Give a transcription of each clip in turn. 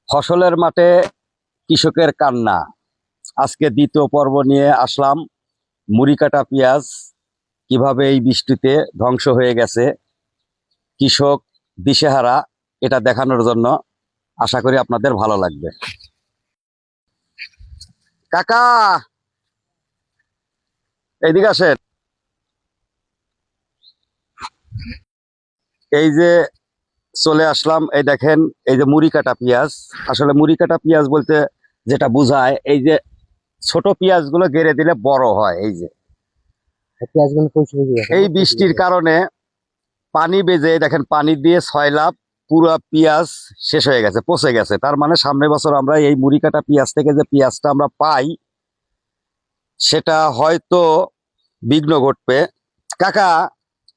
ফসলের মাঠে কৃষকের কান্না। আজকে দ্বিতীয় পর্ব নিয়ে আসলাম। মুড়ি কাটা পেঁয়াজ কিভাবে এই বৃষ্টিতে ধ্বংস হয়ে গেছে, কৃষক দিশেহারা, এটা দেখানোর জন্য। আশা করি আপনাদের ভালো লাগবে। কাকা, এইদিকে আসেন। এই যে চলে আসলাম, এই দেখেন, এই যে মুড়ি কাটা পেঁয়াজ। আসলে মুড়ি কাটা পেঁয়াজ বলতে যেটা বোঝায়, এই যে ছোট পেঁয়াজ গুলো গেড়ে দিলে বড় হয়। এই যে এই বৃষ্টির কারণে পানি বেজে দেখেন, পানি দিয়ে 6 লাখ পুরো পেঁয়াজ শেষ হয়ে গেছে, পচে গেছে। তার মানে সামনের বছর আমরা এই মুড়ি কাটা পেঁয়াজ থেকে যে পেঁয়াজটা আমরা পাই, সেটা হয়তো বিঘ্ন ঘটবে। কাকা,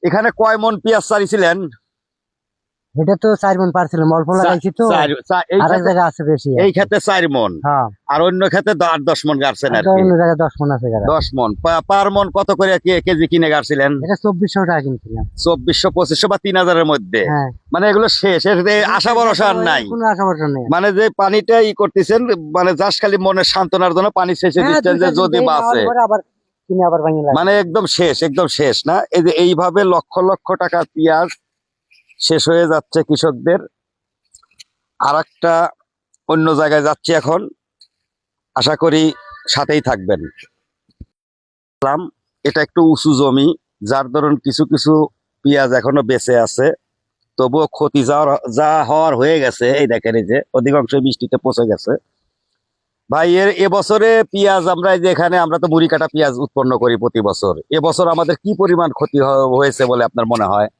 এখানে কয় মন পেঁয়াজ ছাড়িয়েছিলেন? এটা তো 4 মণ পারছিল, অল্প লাগাইছি তো। আর এক জায়গা আছে বেশি, এই ক্ষেতে 4 মণ, হ্যাঁ, আর অন্য ক্ষেতে 10 মণ গাড়ছেন আর কি। অন্য জায়গায় 10 মণ আছে। 10 মণ পার মণ কত করে কেজি কিনে গাড়ছিলেন? এটা 2400 টাকা কিনছিলাম। 2400, 2500 বা 3000-এর মধ্যে। হ্যাঁ, মানে এগুলো শেষ, এর আশা ভরসা আর নাই। কোনো আশা ভরসা নেই। মানে যে পানিটা করতেছেন, মানে জাস্ট খালি মনের সান্ত্বনার জন্য পানি শেষে দিচ্ছেন যে যদি বাঁচে। মানে একদম শেষ, একদম শেষ না? এই যে এইভাবে লক্ষ লক্ষ টাকার পেঁয়াজ শেষ হয়ে যাচ্ছে কৃষকদের। আর একটা অন্য জায়গায় যাচ্ছি এখন, আশা করি সাথেই থাকবেন। এটা একটু উঁচু জমি, যার ধরুন কিছু কিছু পেঁয়াজ এখনো বেঁচে আছে, তবুও ক্ষতি যা হওয়ার হয়ে গেছে। এই দেখেন, এই যে অধিকাংশ বৃষ্টিতে পচে গেছে। ভাই, এবছরে পেঁয়াজ আমরা এই যে এখানে আমরা তো মুড়ি কাটা পেঁয়াজ উৎপন্ন করি প্রতি বছর। এবছর আমাদের কি পরিমাণ ক্ষতি হয়েছে বলে আপনার মনে হয়?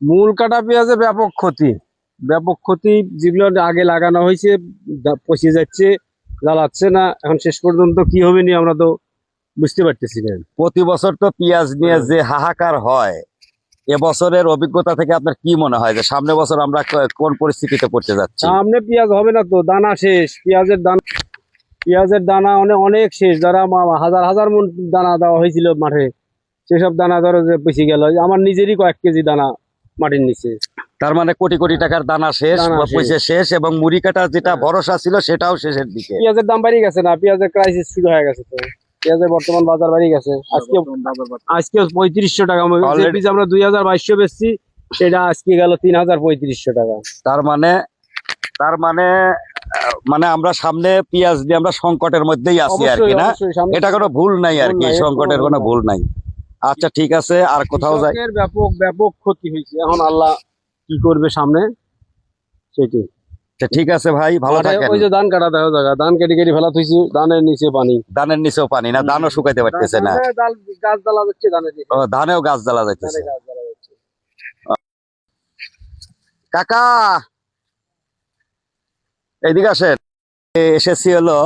মূল কাটা পেঁয়াজে ব্যাপক ক্ষতি, ব্যাপক ক্ষতি। যেগুলো আগে লাগানো হয়েছে পচে যাচ্ছে, জ্বালাচ্ছে না। এখন শেষ পর্যন্ত কি হবে নি আমরা তো বুঝতে পারতেছি না। প্রতি বছর তো পেঁয়াজ নিয়ে যে হাহাকার হয়, এবছরের অভিজ্ঞতা থেকে আপনার কি মনে হয় যে সামনে বছর আমরা কোন পরিস্থিতিতে পড়তে যাচ্ছি? সামনে পেঁয়াজ হবে না তো, দানা শেষ। পেঁয়াজের দানা অনেক শেষ। যারা হাজার হাজার মণ দানা দেওয়া হয়েছিল মাঠে, সেসব দানা ধরো যে পচে গেল। আমার নিজেরই কয়েক কেজি দানা মাটির নিচে। তার মানে কোটি কোটি টাকার দানা শেষ, পয়সা শেষ, এবং মুড়ি কাটা যেটা ভরসা ছিল সেটাও শেষের দিকে। পেঁয়াজের দাম বাড়িয়ে গেছে না, পেঁয়াজের ক্রাইসিস শুরু হয়ে গেছে। তো পেঁয়াজের বর্তমান বাজার বাড়িয়ে গেছে। আজকে 3500 টাকা। আমরা 2200 বেচছি, সেটা আজকে গেল 3500 টাকা। তার মানে মানে আমরা সামনে পেঁয়াজ দিয়ে আমরা সংকটের মধ্যেই আছি আর কি, না? এটা কোনো ভুল নাই আর কি, সংকটের কোনো ভুল নাই। আচ্ছা, ঠিক আছে। আর কোথাও যাই? ব্যাপক ব্যাপক ক্ষতি হয়েছে। এখন আল্লাহ কি করবে সামনে, সেটি। ঠিক আছে ভাই, ভালো থাকেন। ওই যে ধান কাটা দেখা জায়গা, ধান কেটে কেটে ফেলা থইছি, ধানের নিচে পানি। ধানের নিচেও পানি না? ধানও শুকাইতে পারতেছে না? গাছ জ্বালা যাচ্ছে ধানের। ধানেও গাছ জ্বালা যাচ্ছে। কাকা, এইদিকে আসেন। এসেছি হলো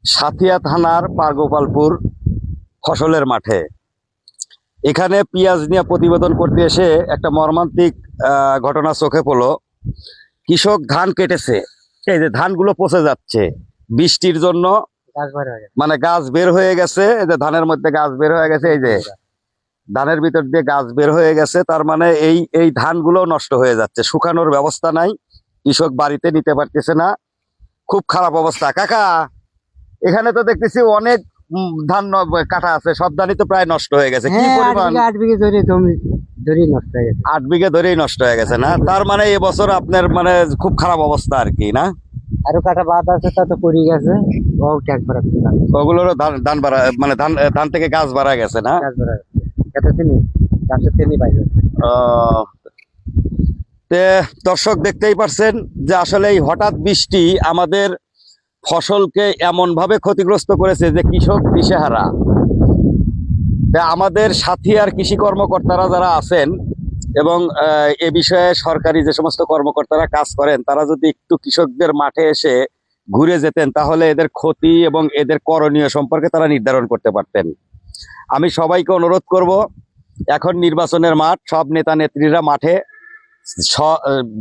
সাথিয়া থানার পারগোপালপুর ফসলের মাঠে। এখানে পেঁয়াজ নিয়ে প্রতিবেদন করতে এসে একটা মর্মান্তিক ঘটনা চোখে পড়লো। কৃষক ধান কেটেছে, এই যে ধানগুলো পচে যাচ্ছে বৃষ্টির জন্য। মানে গাছ বের হয়ে গেছে, এই যে ধানের মধ্যে গাছ বের হয়ে গেছে, এই যে ধানের ভিতর দিয়ে গাছ বের হয়ে গেছে। তার মানে এই ধানগুলো নষ্ট হয়ে যাচ্ছে, শুকানোর ব্যবস্থা নাই, কৃষক বাড়িতে নিতে পারতেছে না। খুব খারাপ অবস্থা। কাকা, এখানে তো দেখতেছি অনেক ধান কাটা আছে, সব ধানই তো প্রায় নষ্ট হয়ে গেছে। কি পরিমাণ? 8 বিঘে ধরে নষ্ট হয়ে গেছে। 8 বিঘে ধরেই নষ্ট হয়ে গেছে না? তার মানে এবছর আপনার মানে খুব খারাপ অবস্থা আর কি, না? আরো কাটা বাদ আছে, তা তো পড়ে গেছে। ওগুলোরও ধান বাড়া, মানে ধান থেকে গাছ বাড়া গেছে না? দর্শক, দেখতেই পারছেন যে আসলে এই হঠাৎ বৃষ্টি আমাদের ফসলকে এমন ভাবে ক্ষতিগ্রস্ত করেছে যে কৃষক দিশেহারা। আমাদের সাথী আর কৃষি কর্মকর্তারা যারা আছেন, এবং এ বিষয়ে সরকারি যে সমস্ত কর্মকর্তারা কাজ করেন, তারা যদি একটু কৃষকদের মাঠে এসে ঘুরে যেতেন, তাহলে এদের ক্ষতি এবং এদের করণীয় সম্পর্কে তারা নির্ধারণ করতে পারতেন। আমি সবাইকে অনুরোধ করব, এখন নির্বাচনের মাঠ, সব নেতা নেত্রীরা মাঠে,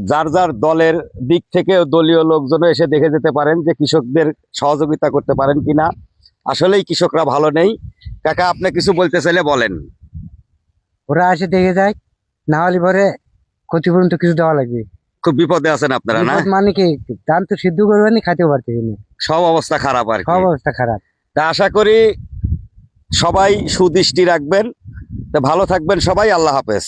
যার যার দলের দিক থেকে দলীয় লোকজন এসে দেখে যেতে পারেন যে কৃষকদের সহযোগিতা করতে পারেন কিনা। আসলেই কৃষকরা ভালো নেই। কাকা, আপনি কিছু বলতে চাইলে বলেন। ওরা এসে দেখে যায়, না হলে পরে ক্ষতিপূরণ তো কিছু দেওয়া লাগবে। খুব বিপদে আছেন আপনারা না? বিপদ মানে কি, ধান তো সিদ্ধ করবেনি, খাইতেও পারতেছি না, সব অবস্থা খারাপ আর সব কি। অবস্থা খারাপ। তা আশা করি সবাই সুদৃষ্টি রাখবেন। তো ভালো থাকবেন সবাই, আল্লাহ হাফেজ।